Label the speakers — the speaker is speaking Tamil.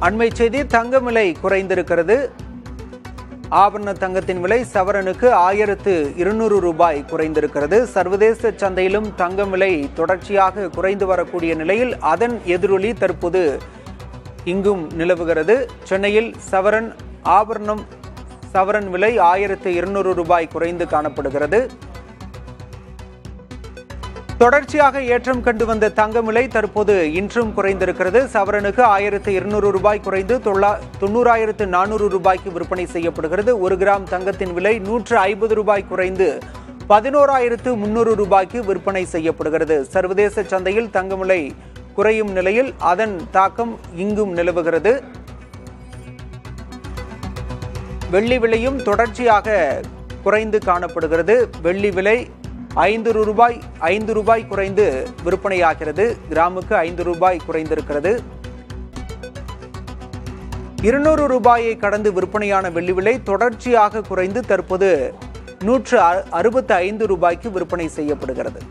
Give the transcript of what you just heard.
Speaker 1: அண்மை செய்தி, தங்கம் விலை குறைந்திருக்கிறது. ஆபரண தங்கத்தின் விலை சவரனுக்கு 1200 ரூபாய் குறைந்திருக்கிறது. சர்வதேச சந்தையிலும் தங்கம் விலை தொடர்ச்சியாக குறைந்து வரக்கூடிய நிலையில் அதன் எதிரொலி தற்போது இங்கும் நிலவுகிறது. சென்னையில் சவரன் விலை 1200 ரூபாய் குறைந்து காணப்படுகிறது. தொடர்ச்சியாக ஏற்றம் கண்டு வந்த தங்கம் விலை தற்போது இன்றும் குறைந்திருக்கிறது. சவரனுக்கு 1200 ரூபாய் குறைந்து 90,400 ரூபாய்க்கு விற்பனை செய்யப்படுகிறது. 1 கிராம் தங்கத்தின் விலை 150 ரூபாய் குறைந்து 11,300 ரூபாய்க்கு விற்பனை செய்யப்படுகிறது. சர்வதேச சந்தையில் தங்கம் விலை குறையும் நிலையில் அதன் தாக்கம் இங்கும் நிலவுகிறது. வெள்ளி விலையும் தொடர்ச்சியாக குறைந்து காணப்படுகிறது. வெள்ளி விலை 5 ரூபாய் குறைந்து விற்பனையாகிறது. கிராமுக்கு 5 ரூபாய் குறைந்திருக்கிறது. 200 ரூபாயை கடந்து விற்பனையான வெள்ளி விலை தொடர்ச்சியாக குறைந்து தற்போது 165 ரூபாய்க்கு விற்பனை செய்யப்படுகிறது.